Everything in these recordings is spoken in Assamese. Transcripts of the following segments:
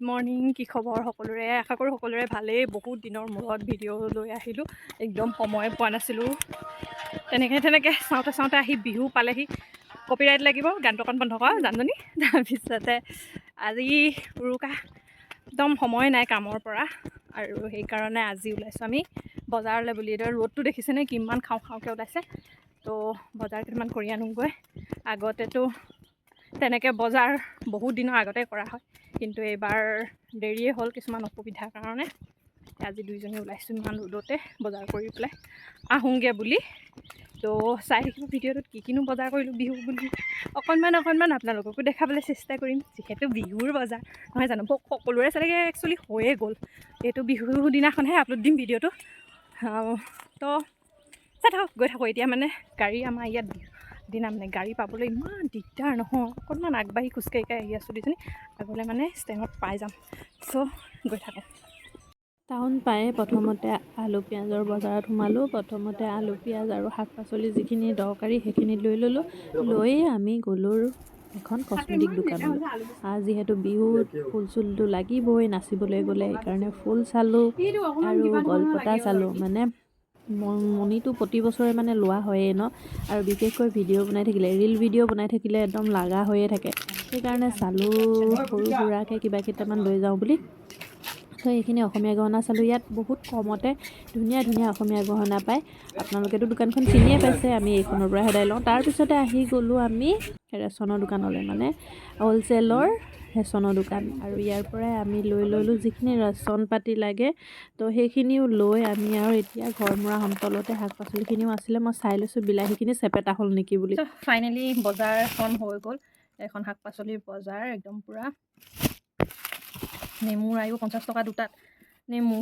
মৰ্নিং কি খবৰ সকলোৰে আশা কৰোঁ সকলোৰে ভালেই বহুত দিনৰ মূৰত ভিডিঅ' লৈ আহিলোঁ একদম সময় পোৱা নাছিলোঁ তেনেকৈ চাওঁতে আহি বিহু পালেহি কপিৰাইট লাগিব গানটো অকণ বন্ধ কৰা জানজনী তাৰপিছতে আজি উৰুকা একদম সময় নাই কামৰ পৰা আৰু সেইকাৰণে আজি ওলাইছোঁ আমি বজাৰলৈ বুলি এতিয়া ৰ'দটো দেখিছেনে কিমান খাওঁকৈ ওলাইছে তো বজাৰ কেইটামান কৰি আনোগৈ আগতেতো তেনেকৈ বজাৰ বহুত দিনৰ আগতে কৰা হয় কিন্তু এইবাৰ দেৰিয়ে হ'ল কিছুমান অসুবিধাৰ কাৰণে আজি দুইজনী ওলাইছোঁ ইমান ৰ'দতে বজাৰ কৰি পেলাই আহোঁগৈ বুলি তো চাই থাকিব ভিডিঅ'টোত কিনো বজাৰ কৰিলোঁ বিহু বুলি অকণমান আপোনালোককো দেখাবলৈ চেষ্টা কৰিম যিহেতু বিহুৰ বজাৰ নহয় জানো সকলোৰে চাগে একচুৱেলি হৈয়ে গ'ল এইটো বিহুৰ দিনাখনহে আপলোড দিম ভিডিঅ'টো তো চাই থাকক গৈ থাকোঁ এতিয়া মানে গাড়ী আমাৰ ইয়াত দিনা মানে গাড়ী পাবলৈ ইমান দিগদাৰ নহয় অকণমান আগবাঢ়ি খোজকাঢ়ি আহি আছোঁ দুজনী আগলৈ মানে ষ্টেণ্ডত পাই যাম চ' গৈ থাকোঁ টাউন পায়ে প্ৰথমতে আলু পিঁয়াজৰ বজাৰত সোমালোঁ প্ৰথমতে আলু পিঁয়াজ আৰু শাক পাচলি যিখিনি দৰকাৰী সেইখিনি লৈ ল'লোঁ লৈ আমি গ'লোঁ এখন কচমেটিক দোকানলৈ যিহেতু বিহুত ফুল চুলটো লাগিবই নাচিবলৈ গ'লে সেইকাৰণে ফুল চালোঁ আৰু গলপতা চালোঁ মানে মণিটো প্ৰতি বছৰে মানে লোৱা হয়েই ন আৰু বিশেষকৈ ভিডিঅ' বনাই থাকিলে ৰীল ভিডিঅ' বনাই থাকিলে একদম লাগা হৈয়ে থাকে সেইকাৰণে চালোঁ সৰু সুৰাকৈ কিবা কেইটামান লৈ যাওঁ বুলি তো এইখিনি অসমীয়া গহনা চালোঁ ইয়াত বহুত কমতে ধুনীয়া অসমীয়া গহনা পায় আপোনালোকেতো দোকানখন চিনিয়ে পাইছে আমি এইখনৰ পৰা সদায় লওঁ তাৰপিছতে আহি গ'লোঁ আমি ৰেচনৰ দোকানলৈ মানে হ'লচেলৰ ৰেচনৰ দোকান আৰু ইয়াৰ পৰাই আমি লৈ ল'লোঁ যিখিনি ৰেচন পাতি লাগে তো সেইখিনিও লৈ আমি আৰু এতিয়া ঘৰমুৱা হ'ম তলতে শাক পাচলিখিনিও আছিলে মই চাই লৈছোঁ বিলাহীখিনি চেপেটা হ'ল নেকি বুলি ফাইনেলি বজাৰ এখন হৈ গ'ল এখন শাক পাচলিৰ বজাৰ একদম পূৰা নেমু আহিব 50 টকা দুটাত নেমু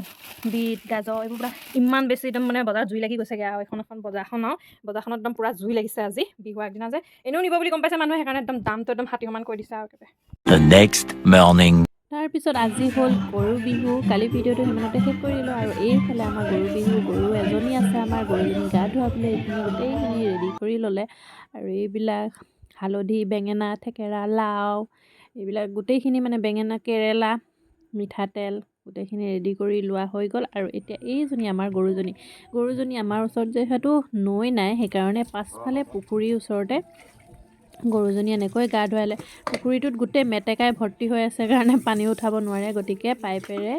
বিট গাজৰ এইবোৰ পূৰা ইমান বেছি একদম মানে বজাৰত জুই লাগি গৈছেগৈ আৰু এখন বজাৰখনত একদম পূৰা জুই লাগিছে আজি বিহু আগদিনা যে এনেও নিব বুলি গম পাইছে মানুহে সেইকাৰণে একদম দামটো একদম 60 কৰি দিছে আৰু একেবাৰে তাৰপিছত আজি হ'ল গৰু বিহু কালি ভিডিঅ'টো সিমানতে শেষ কৰি দিলোঁ আৰু এইফালে আমাৰ গৰু বিহু গৰু এজনী আছে আমাৰ গৰুজনী গা ধুৱাবলৈ এইখিনি গোটেইখিনি ৰেডি কৰি ল'লে আৰু এইবিলাক হালধি বেঙেনা থেকেৰা লাও এইবিলাক গোটেইখিনি মানে বেঙেনা কেৰেলা মিঠাতেল গোটেইখিনি ৰেডি কৰি লোৱা হৈ গ'ল আৰু এতিয়া এইজনী আমাৰ গৰুজনী আমাৰ ওচৰত যিহেতু নৈ নাই সেইকাৰণে পাছফালে পুখুৰীৰ ওচৰতে গৰুজনী এনেকৈ গা ধুৱালে পুখুৰীটোত গোটেই মেটেকাই ভৰ্তি হৈ আছে কাৰণে পানী উঠাব নোৱাৰে গতিকে পাইপেৰে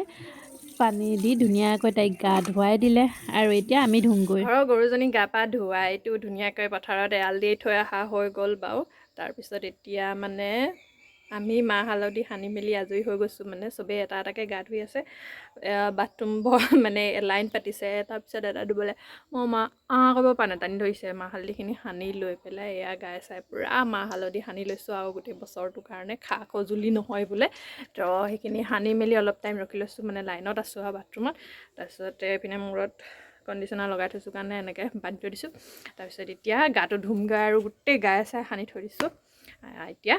পানী দি ধুনীয়াকৈ তাইক গা ধুৱাই দিলে আৰু এতিয়া আমি ধুমগৈ ঘৰৰ গৰুজনী গা পা ধুৱাইটো ধুনীয়াকৈ পথাৰত এৰাল দি থৈ অহা হৈ গ'ল বাৰু তাৰপিছত এতিয়া মানে আমি মাহ হালধি সানি মেলি আজৰি হৈ গৈছোঁ মানে চবেই এটা এটাকৈ গা ধুই আছে বাথৰুম মানে লাইন পাতিছে তাৰপিছত এটা ধুবলৈ মই কৰিব পৰা নাই টানি ধৰিছে মাহ হালধিখিনি সানি লৈ পেলাই এয়া গাই চাই পূৰা মাহ হালধি সানি লৈছোঁ আৰু গোটেই বছৰটোৰ কাৰণে খা খজুলি নহয় বোলে তো সেইখিনি সানি মেলি অলপ টাইম ৰখি লৈছোঁ মানে লাইনত আছোঁ আৰু বাথৰুমত তাৰপিছতে এইপিনে মূৰত কণ্ডিশ্যনাৰ লগাই থৈছোঁ কাৰণে এনেকৈ বান্ধি থৈ দিছোঁ তাৰপিছত এতিয়া গাটো ধুমগৈ আৰু গোটেই গাই চাই সানি থৈ দিছোঁ এতিয়া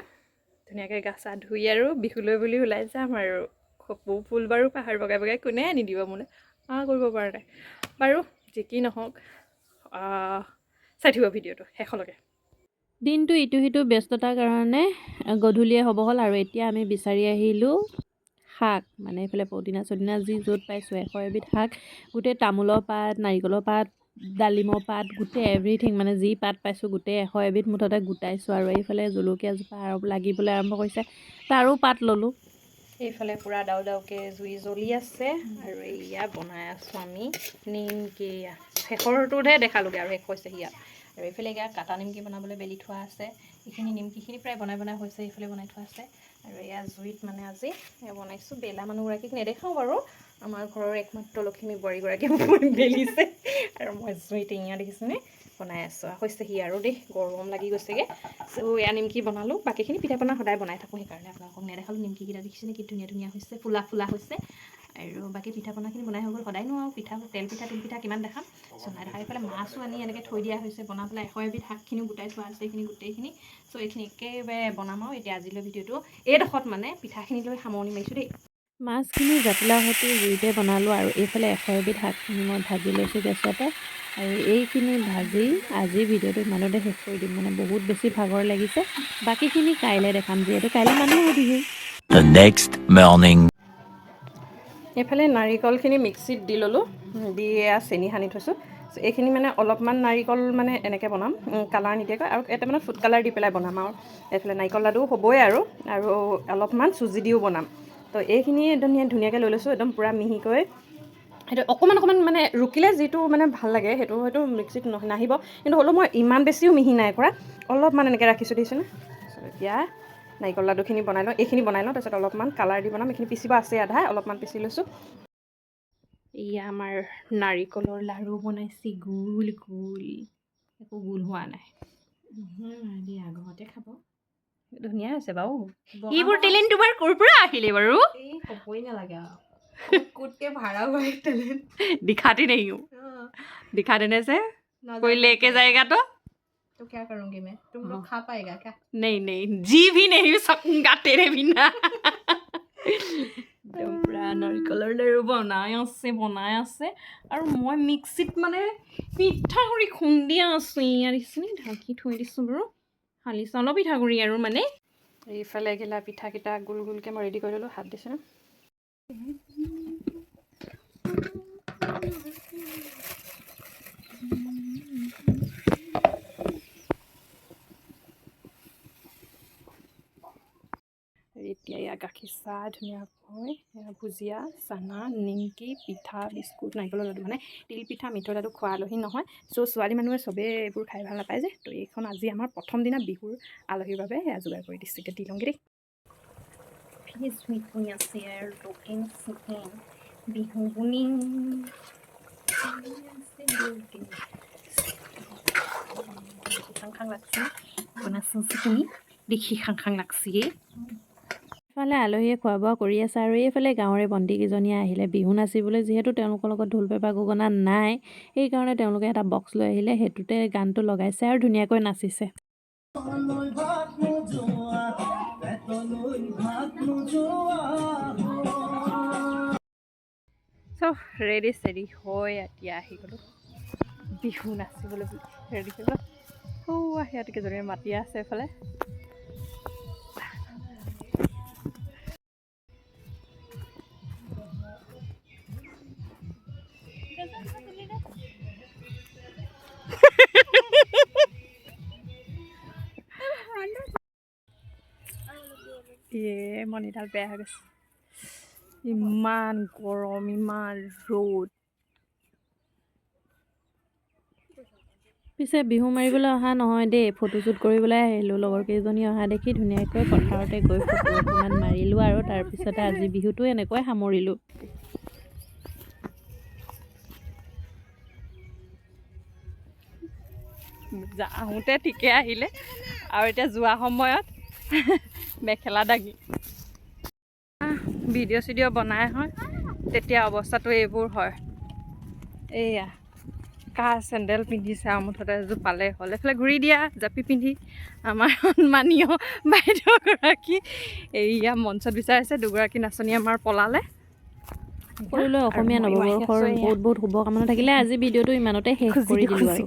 ধুনীয়াকৈ গা চা ধুই আৰু বিহুলৈ বুলি ওলাই যাম আৰু খপু ফুল বাৰু পাহাৰ বগাই কোনে আনি দিব মোলৈ কৰিব পৰা নাই বাৰু যি কি নহওক চাই থাকিব ভিডিঅ'টো শেষলৈকে দিনটো ইটো সিটো ব্যস্ততাৰ কাৰণে গধূলিয়ে হ'ব হ'ল আৰু এতিয়া আমি বিচাৰি আহিলোঁ শাক মানে এইফালে পদিনা চদিনা যি য'ত পাইছোঁ 100 এবিধ শাক গোটেই তামোলৰ পাত নাৰিকলৰ পাত ডালিমৰ পাত গোটেই এভৰিথিং মানে যি পাত পাইছোঁ গোটেই 100 এবিধ মুঠতে গোটাইছোঁ আৰু এইফালে জলকীয়াজোপা আৰু লাগিবলৈ আৰম্ভ কৰিছে তাৰো পাত ল'লোঁ এইফালে পূৰা ডাউকে জুই জ্বলি আছে আৰু এয়া বনাই আছোঁ আমি নিমকি শেষৰটোতহে দেখালোগৈ আৰু শেষ হৈছে সেয়া আৰু এইফালে এয়া কাটা নিমকি বনাবলৈ বেলি থোৱা আছে এইখিনি নিমকিখিনি প্ৰায় বনাই হৈছে এইফালে বনাই থোৱা আছে আৰু এয়া জুইত মানে আজি বনাইছোঁ বেলা মানুহগৰাকীক নেদেখাওঁ বাৰু আমাৰ ঘৰৰ একমাত্ৰ লখিমী বোৱাৰীগৰাকী বেলিছে আৰু মই জুইত এয়া দেখিছোঁনে বনাই আছোঁ হৈছেহি আৰু দেই গৰম লাগি গৈছেগৈ চ' এয়া নিমকি বনালোঁ বাকীখিনি পিঠা পনা সদায় বনাই থাকোঁ সেইকাৰণে আপোনালোকক নেদেখালোঁ নিমকিকেইটা দেখিছেনে কি ধুনীয়া হৈছে ফুলা হৈছে আৰু বাকী পিঠা পনাখিনি বনাই হৈ গ'ল সদায়নো আৰু তেল পিঠা কিমান দেখাম চনাই দেখা এইফালে মাছো আনি এনেকৈ থৈ দিয়া হৈছে বনাবলৈ 100 এবিধ শাকখিনিও গোটাই থোৱা আছে এইখিনি গোটেইখিনি চ' এইখিনি একেবাৰে বনাম আৰু এতিয়া আজিলৈ ভিডিঅ'টো এইডোখৰত মানে পিঠাখিনি লৈ সামৰণি মাৰিছোঁ দেই মাছখিনি জাতিলাও সৈতে জুইতে বনালোঁ আৰু এইফালে 100 এবিধ শাকখিনি মই ভাজি লৈছোঁ গেছতে আৰু এইখিনি ভাজি আজি ভিডিঅ'টো ইমানতে শেষ কৰি দিম মানে বহুত বেছি ভাগৰ লাগিছে বাকীখিনি কাইলৈ দেখাম যিহেতু কাইলৈ মানুহৰ বিহু এইফালে নাৰিকলখিনি মিক্সিত দি ল'লোঁ, দি চেনি সানি থৈছোঁ। এইখিনি মানে অলপমান নাৰিকল মানে এনেকৈ বনাম, কালাৰ নিদিয়াকৈ, আৰু কেইটামানত ফুড কালাৰ দি পেলাই বনাম। আৰু এইফালে নাৰিকল লাডু হ'বই, আৰু অলপমান চুজি দিও বনাম। তো এইখিনি একদম ধুনীয়াকৈ লৈ লৈছোঁ, একদম পূৰা মিহিকৈ। সেইটো অকণমান মানে ৰুকিলে যিটো মানে ভাল লাগে সেইটো হয়তো মিক্সিত নাহিব, কিন্তু হ'লেও মই ইমান বেছিও মিহি নাই কৰা, অলপমান এনেকৈ ৰাখিছোঁ দেখিছোঁ নে। এতিয়া নাৰিকল লাডুখিনি বনাই লওঁ, এইখিনি বনাই লওঁ, তাৰপিছত অলপমান কালাৰ দি বনাম। এইখিনি পিচিব আছে আধা, অলপমান পিচি লৈছোঁ। এয়া আমাৰ নাৰিকলৰ লাড়ু বনাইছে, গোল গোল, একো গোল হোৱা নাই। আগতে খাব ধুনীয়া হৈছে বাৰু। এইবোৰ টেলেণ্ট তোমাৰ ক'ৰ পৰা আহিলে বাৰু? ক'বই নালাগে আৰু कुत्ते भाड़ा हुआ है टैलेंट। दिखाती नहीं हूँ, दिखा देने से कोई लेके जाएगा तो क्या करूंगी मैं? तुम लोग खा पाएगा क्या? नहीं नहीं, जी भी नहीं सकूंगा तेरे बिना। একদম পুৰা নাৰিকলৰ লাড়ু বনাই আছে, আৰু মই মিক্সিত মানে পিঠাগুড়ি খুন্দি আছোঁ। ইয়াৰ ঢাকি থৈ দিছোঁ বাৰু, খালি চাউলৰ পিঠাগুড়ি আৰু মানে। এইফালে গিলা পিঠাকেইটা গোল গোলকৈ মই ৰেডি কৰি ল'লোঁ, হাত দিছোঁ ন। এতিয়া ইয়াৰ গাখীৰ চাহ ধুনীয়াকৈ ভুজিয়া, চানা, নিমকি, পিঠা, বিস্কুট, নাৰিকলৰ লাডু, মানে তিল পিঠা, মিঠৈ লাডু খোৱা আলহী নহয়। ছোৱালী মানুহে চবেই এইবোৰ খাই ভাল নাপায় যে, তো এইখন আজি আমাৰ প্ৰথম দিনা বিহুৰ আলহীৰ বাবে যোগাৰ কৰি দিছোঁ। এতিয়া দি লওঁগৈ দেই। বিহু বুনি খাং লাগছে, দেখি খাং লাগছি। ইফালে আলহীয়ে খোৱা বোৱা কৰি আছে, আৰু এইফালে গাঁৱৰে বন্তিকেইজনীয়ে আহিলে বিহু নাচিবলৈ। যিহেতু তেওঁলোকৰ লগত ঢোল পেপা গগনা নাই, সেইকাৰণে তেওঁলোকে এটা বক্স লৈ আহিলে, সেইটোতে গানটো লগাইছে আৰু ধুনীয়াকৈ নাচিছে। চব ৰেডি চেডি হৈ এতিয়া আহি গ'লোঁ বিহু নাচিবলৈ বুলি ৰেডি কৰিব। সিহঁত কেইজনীয়ে মাতি আছে এইফালে। মণিডাল বেয়া হৈ গৈছে, ইমান গৰম, ইমান ৰ'দ। পিছে বিহু মাৰিবলৈ অহা নহয় দেই, ফটোশ্বুট কৰিবলৈ আহিলোঁ। লগৰ কেইজনী অহা দেখি ধুনীয়াকৈ পথাৰতে গৈ ফটো অকণমান মাৰিলোঁ, আৰু তাৰপিছতে আজি বিহুটো এনেকৈ সামৰিলোঁ। আহোঁতে ঠিকে আহিলে, আৰু এতিয়া যোৱা সময়ত মেখেলা দাগি ভিডিঅ' চিডিঅ' বনাই হয়, তেতিয়া অৱস্থাটো এইবোৰ হয়। এইয়া কা চেণ্ডেল পিন্ধিছে, আৰু মুঠতে এযোৰ পালে হ'ল। এইফালে ঘূৰি দিয়া জাপি পিন্ধি আমাৰ সন্মানীয় বাইদেউগৰাকী এইয়া মঞ্চত বিচাৰিছে। দুগৰাকী নাচনী আমাৰ পলালে। সকলোলৈ অসমীয়া নৱবৰ্ষৰ বহুত বহুত শুভকামনা থাকিলে। আজি ভিডিঅ'টো ইমানতে শেষ কৰি দিলোঁ আৰু।